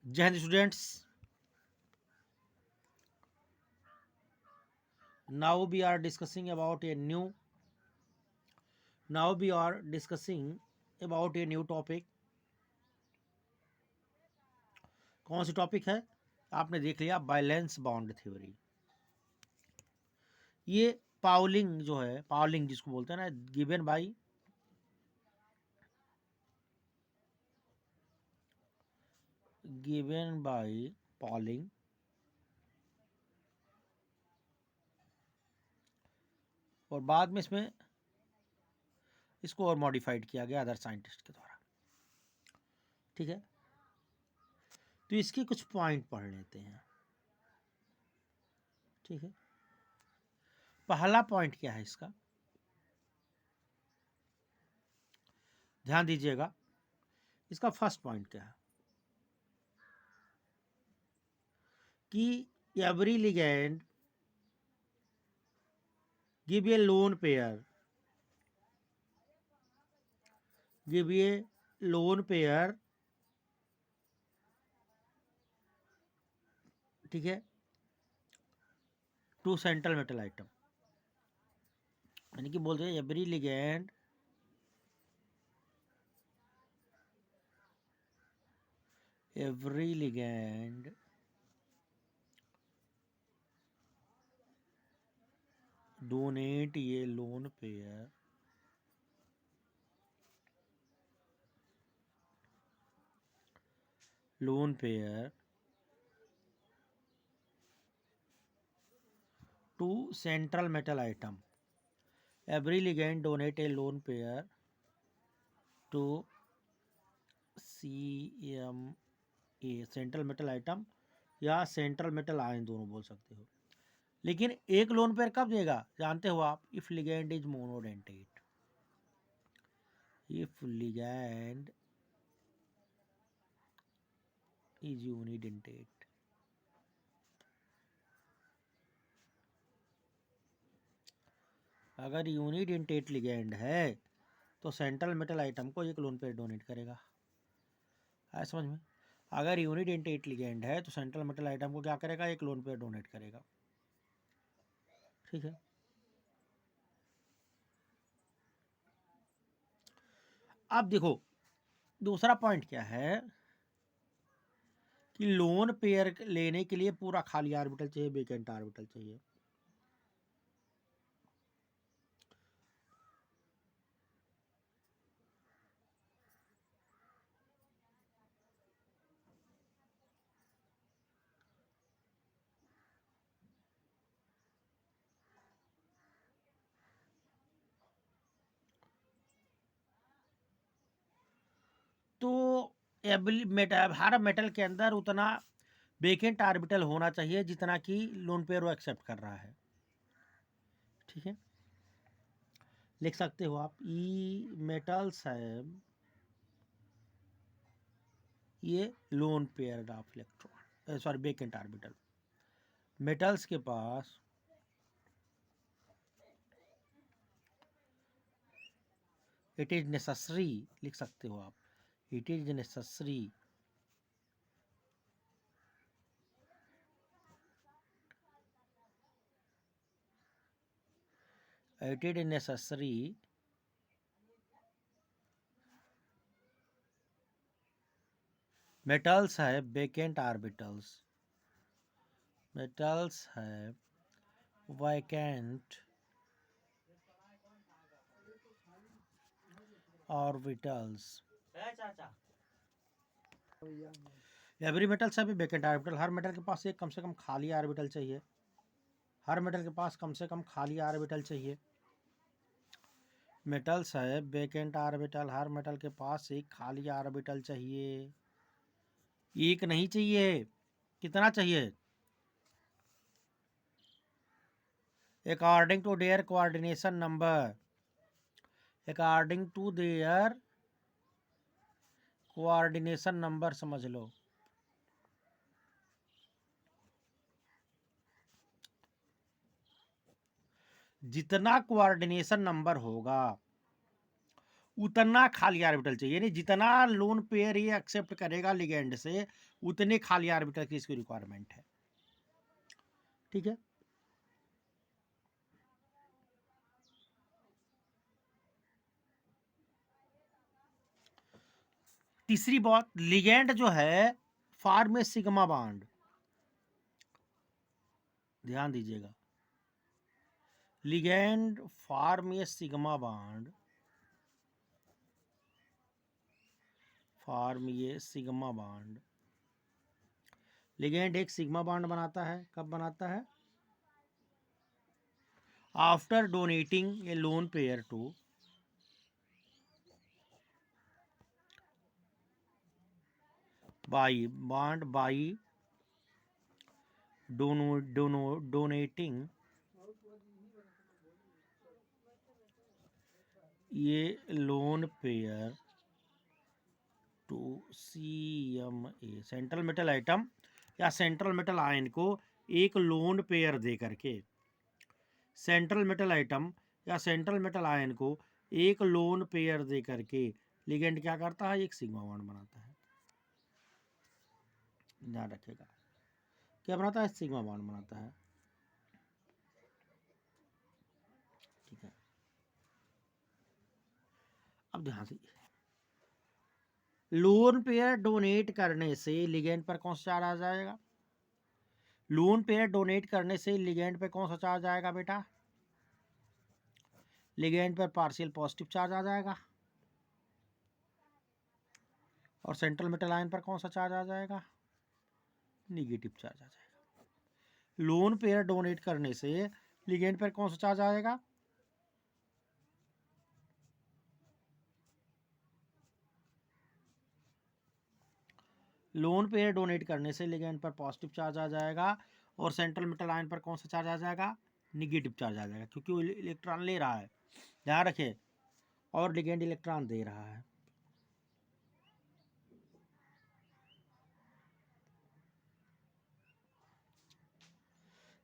जय Hind students. now we are discussing about a new now we are discussing about a new topic। कौन सी topic है? आपने देख लिया, बैलेंस बाउंड थ्योरी। ये पाउलिंग जो है, पाउलिंग जिसको बोलते हैं ना, गिवन बाय पाउलिंग, और बाद में इसको और मॉडिफाइड किया गया अदर साइंटिस्ट के द्वारा। ठीक है, तो इसके कुछ पॉइंट पढ़ लेते हैं। ठीक है, पहला पॉइंट क्या है इसका, ध्यान दीजिएगा। इसका फर्स्ट पॉइंट क्या है कि every ligand give a lone pair, ठीक है, टू सेंट्रल मेटल आइटम। यानी कि बोलते हैं एवरी लिगेंड डोनेट ये lone pair to central metal atom. Every ligand donate a lone pair to CMA, central metal atom या सेंट्रल मेटल आयन, दोनों बोल सकते हो। लेकिन एक लोन पेयर कब देगा जानते हो आप? If ligand is monodentate, if ligand is unidentate. अगर यूनिडेंटेट लिगेंड है तो सेंट्रल मेटल आइटम को एक लोन पेयर डोनेट करेगा। आया समझ में? अगर यूनिडेंटेट लिगेंड है तो सेंट्रल मेटल आइटम को क्या करेगा? एक लोन पेयर डोनेट करेगा। ठीक है, अब देखो दूसरा पॉइंट क्या है कि लोन पेयर लेने के लिए पूरा खाली ऑर्बिटल चाहिए, वेकेंट ऑर्बिटल चाहिए। तो हर मेटल के अंदर उतना वेकेंट ऑर्बिटल होना चाहिए जितना कि लोन पेयर वो एक्सेप्ट कर रहा है। ठीक है, लिख सकते हो आप ई मेटल्स है ये lone pair of electron, sorry vacant orbital. Metals के पास इट इज नेसेसरी, लिख सकते हो आप, it is necessary it is necessary metals have vacant orbitals, metals have vacant orbitals, every metals है वेकेंट ऑर्बिटल। हर मेटल के पास एक कम से कम खाली ऑर्बिटल चाहिए, हर मेटल के पास कम से कम खाली ऑर्बिटल चाहिए। मेटल्स है वेकेंट ऑर्बिटल, हर मेटल के पास एक खाली ऑर्बिटल चाहिए। एक नहीं चाहिए, कितना चाहिए? According to their coordination number, according to their coordination number समझ लो। जितना कोऑर्डिनेशन नंबर होगा उतना खाली ऑर्बिटल चाहिए, यानी जितना लोन पेयर ये एक्सेप्ट करेगा लिगेंड से उतने खाली ऑर्बिटल की इसकी रिक्वायरमेंट है। ठीक है, तीसरी बात, लिगेंड जो है फॉर्म में सिग्मा बॉन्ड, ध्यान दीजिएगा, लिगेंड फॉर्म ये सिग्मा बॉन्ड, फॉर्म ये सिग्मा बॉन्ड, लिगेंड एक सिग्मा बॉन्ड बनाता है, कब बनाता है? After donating a lone pair to by bond by donating ये lone pair to CMA, central metal atom या सेंट्रल मेटल आयन को एक लोन पेयर दे करके, सेंट्रल मेटल आइटम या सेंट्रल मेटल आयन को एक लोन पेयर दे करके लिगेंड क्या करता है? एक सिग्मा बॉन्ड बनाता है। ध्यान रखिएगा, क्या बनाता है? सिग्मा बॉन्ड बनाता है। ठीक है, अब ध्यान से, लोन पेयर डोनेट करने से लिगेंड पर कौन सा चार्ज आ जाएगा? लोन पेयर डोनेट करने से लिगेंड पे कौन सा चार्ज आएगा बेटा? लिगेंड पर पार्शियल पॉजिटिव चार्ज आ जाएगा। और सेंट्रल मेटल आयन पर कौन सा चार्ज आ जाएगा? निगेटिव चार्ज आ जाएगा। लोन पेयर डोनेट करने से लिगेंड पर कौन सा चार्ज आएगा? लोन पेयर डोनेट करने से लिगेंड पर पॉजिटिव चार्ज आ जाएगा और सेंट्रल मेटल आयन पर कौन सा चार्ज आ जाएगा? निगेटिव चार्ज आ जाएगा, क्योंकि वो इलेक्ट्रॉन ले रहा है, ध्यान रखिए, और लिगेंड इलेक्ट्रॉन दे रहा है।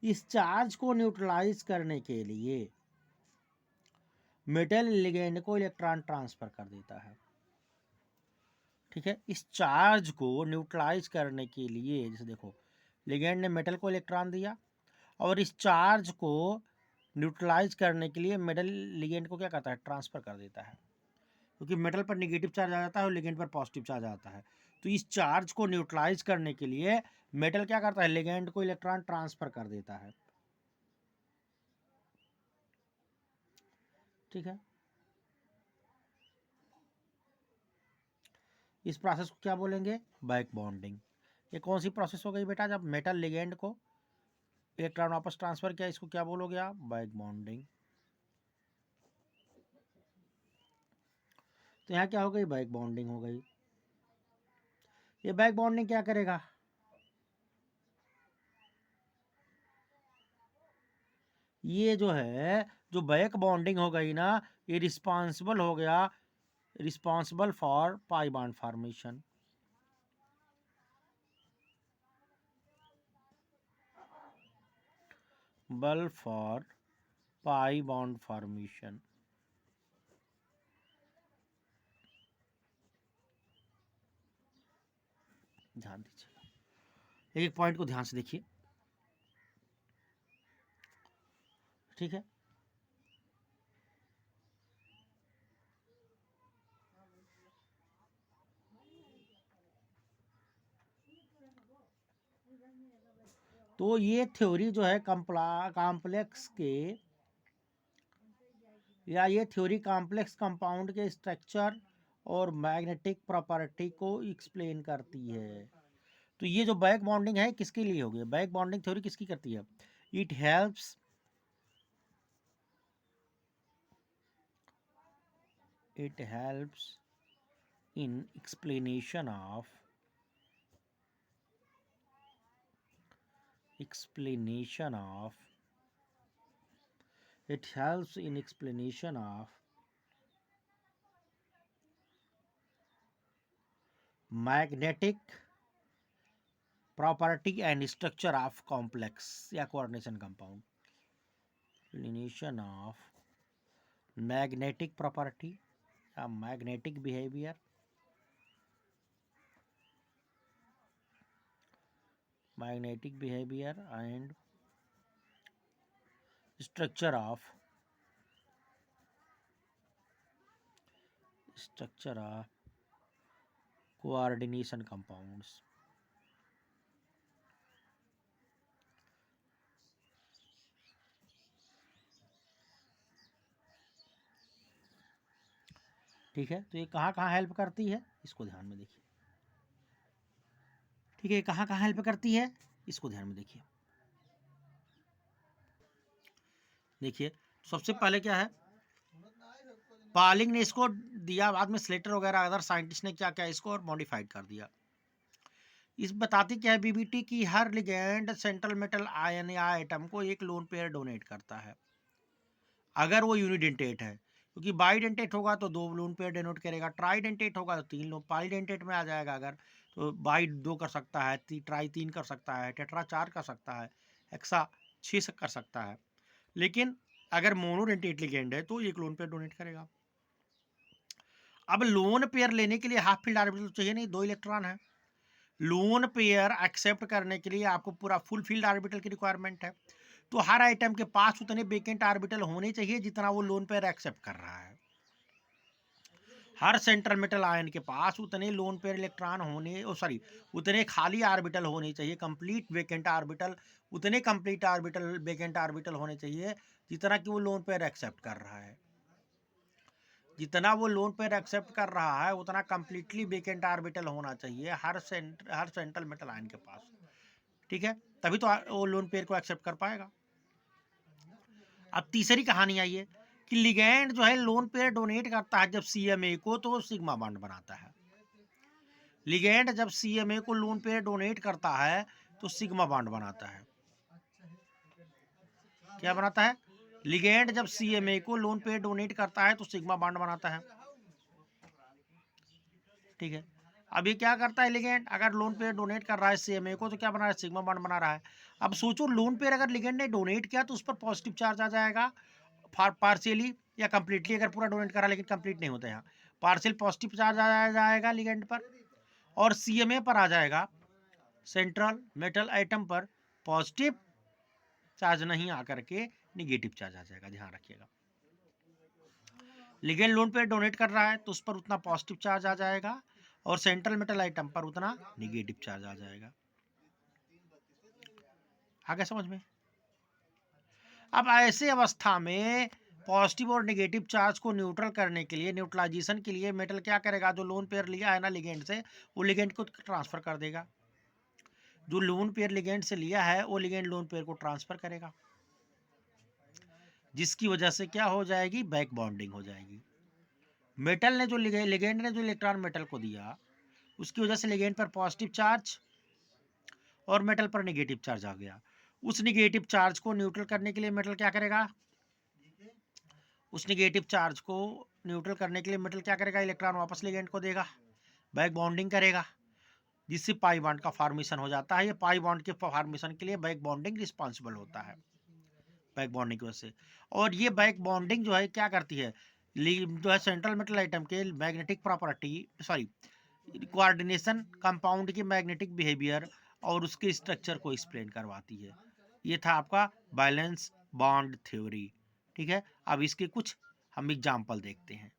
इस चार्ज को न्यूट्रलाइज करने के लिए मेटल लिगेंड को इलेक्ट्रॉन ट्रांसफर कर देता है। ठीक है, इस चार्ज को न्यूट्रलाइज करने के लिए, जैसे देखो, लिगेंड ने मेटल को इलेक्ट्रॉन दिया और इस चार्ज को न्यूट्रलाइज करने के लिए मेटल लिगेंड को क्या करता है? ट्रांसफर कर देता है, क्योंकि मेटल पर निगेटिव चार्ज आ जाता है और लिगेंड पर पॉजिटिव चार्ज आता है। तो इस चार्ज को न्यूट्रलाइज करने के लिए मेटल क्या करता है? लिगेंड को इलेक्ट्रॉन ट्रांसफर कर देता है। ठीक है, इस प्रोसेस को क्या बोलेंगे? Back bonding. ये कौन सी प्रोसेस हो गई बेटा? जब मेटल लिगेंड को इलेक्ट्रॉन वापस ट्रांसफर किया, इसको क्या बोलोगे आप? Back bonding. तो यहाँ क्या हो गई? बैक बॉन्डिंग हो गई। ये बैक बॉन्डिंग क्या करेगा? ये जो है, जो बैक बॉन्डिंग हो गई ना, ये रिस्पॉन्सिबल हो गया, responsible for pi bond formation. बल फॉर पाई बॉन्ड फॉर्मेशन। ध्यान दीजिए, एक पॉइंट को ध्यान से देखिए। ठीक है, तो ये थ्योरी जो है कॉम्प्लेक्स के, या ये थ्योरी कॉम्प्लेक्स कंपाउंड के स्ट्रक्चर और मैग्नेटिक प्रॉपर्टी को एक्सप्लेन करती है। तो ये जो बैक बॉन्डिंग है किसके लिए होगी? बैक बॉन्डिंग थ्योरी किसकी करती है? It helps it helps in explanation of it helps in explanation of magnetic property and structure of complex या coordination compound. Explanation of magnetic property magnetic behaviour, and structure of coordination compounds. ठीक है, तो ये कहाँ कहाँ help करती है, इसको ध्यान में देखिए। ठीक है, कहाँ कहाँ हेल्प करती है, इसको ध्यान में देखिए। देखिए सबसे पहले क्या है, पालिंग ने इसको दिया, बाद में स्लेटर वगैरह अदर साइंटिस्ट ने क्या क्या इसको और मॉडिफाइड कर दिया। इस बताती क्या है बीबीटी की हर लिगेंड सेंट्रल मेटल आयन या आइटम को एक लोन पेयर डोनेट करता है अगर वो यूनिडेंटेट है, क्योंकि बाइडेंटेट होगा तो 2 लोन पेयर डोनेट करेगा, ट्राइडेंटेट होगा तो 3 लोन, पॉलीडेंटेट में आ जाएगा अगर तो बाई 2 कर सकता है, ट्राई 3 कर सकता है, टेट्रा 4 कर सकता है, हेक्सा 6 कर सकता है। लेकिन अगर मोनोडेंटेट लिगेंड है तो 1 लोन पेयर डोनेट करेगा। अब लोन पेयर लेने के लिए हाफ फील्ड ऑर्बिटल चाहिए नहीं, 2 इलेक्ट्रॉन है। लोन पेयर एक्सेप्ट करने के लिए आपको पूरा फुल फील्ड ऑर्बिटल की रिक्वायरमेंट है। तो हर आइटम के पास उतने वेकेंट ऑर्बिटल होने चाहिए जितना वो लोन पेयर एक्सेप्ट कर रहा है। हर सेंट्रल मेटल आयन के पास उतने लोन पेयर इलेक्ट्रॉन होने उतने खाली ऑर्बिटल होने चाहिए, कंप्लीट वेकेंट ऑर्बिटल, उतने कंप्लीट ऑर्बिटल वेकेंट ऑर्बिटल होने चाहिए जितना कि वो लोन पेयर एक्सेप्ट कर रहा है। जितना वो लोन पेयर एक्सेप्ट कर रहा है उतना कंप्लीटली वेकेंट ऑर्बिटल होना चाहिए हर सेंट्रल मेटल आयन के पास। ठीक है, तभी तो वो लोन पेयर को एक्सेप्ट कर पाएगा। अब तीसरी कहानी आई है कि लिगेंड जो है लोन पेयर डोनेट करता है जब सीएमए को, तो वो सिग्मा बॉन्ड बनाता है। लिगेंड जब सीएमए को लोन पेयर डोनेट करता है तो सिग्मा बॉन्ड बनाता है। क्या बनाता है, लिगेंड जब सीएमए को लोन पेयर डोनेट करता है तो सिग्मा बॉन्ड बनाता है। ठीक है, अब ये क्या करता है लिगेंड, अगर लोन पेयर डोनेट कर रहा है सीएमए को तो क्या बना रहा है, सिग्मा बॉन्ड बना रहा है। अब सोचो लोन पेयर अगर लिगेंड ने डोनेट किया तो उस पर पॉजिटिव चार्ज आ जाएगा पार्शियली या कंप्लीटली, अगर पूरा डोनेट करा लेकिन कंप्लीट नहीं होता, यहाँ पार्शियल पॉजिटिव चार्ज आ जाएगा लिगेंड पर, और सीएमए पर आ जाएगा सेंट्रल मेटल आइटम पर पॉजिटिव चार्ज नहीं आकर के निगेटिव चार्ज आ जाएगा। ध्यान रखिएगा, लिगेंड लोन पे डोनेट कर रहा है तो उस पर उतना पॉजिटिव चार्ज आ जाएगा और सेंट्रल मेटल आइटम पर उतना निगेटिव चार्ज आ जाएगा। आगे समझ में। अब ऐसे अवस्था में पॉजिटिव और नेगेटिव चार्ज को न्यूट्रल करने के लिए, न्यूट्रलाइजेशन के लिए मेटल क्या करेगा, जो लोन पेयर लिया है ना लिगेंड से, वो लिगेंड को ट्रांसफर कर देगा। जो लोन पेयर लिगेंड से लिया है वो लिगेंड लोन पेयर को ट्रांसफर करेगा, जिसकी वजह से क्या हो जाएगी, बैक बॉन्डिंग हो जाएगी। मेटल ने जो लिगेंड ने जो इलेक्ट्रॉन मेटल को दिया उसकी वजह से लिगेंड पर पॉजिटिव चार्ज और मेटल पर नेगेटिव चार्ज आ गया। उस नेगेटिव चार्ज को न्यूट्रल करने के लिए मेटल क्या करेगा, उस नेगेटिव चार्ज को न्यूट्रल करने के लिए मेटल क्या करेगा, इलेक्ट्रॉन वापस लिगेंड को देगा, बैक बॉन्डिंग करेगा, जिससे पाई बॉन्ड का फॉर्मेशन हो जाता है। ये पाई बॉन्ड के फॉर्मेशन के लिए बैक बॉन्डिंग रिस्पॉन्सिबल होता है, बैक बॉन्डिंग की वजह से। और ये बैक बॉन्डिंग जो है क्या करती है, जो है सेंट्रल मेटल आइटम के मैग्नेटिक प्रॉपर्टी कोऑर्डिनेशन कंपाउंड की मैग्नेटिक बिहेवियर और उसके स्ट्रक्चर को एक्सप्लेन करवाती है। ये था आपका बैलेंस बॉन्ड थ्योरी। ठीक है, अब इसके कुछ हम एग्जाम्पल देखते हैं।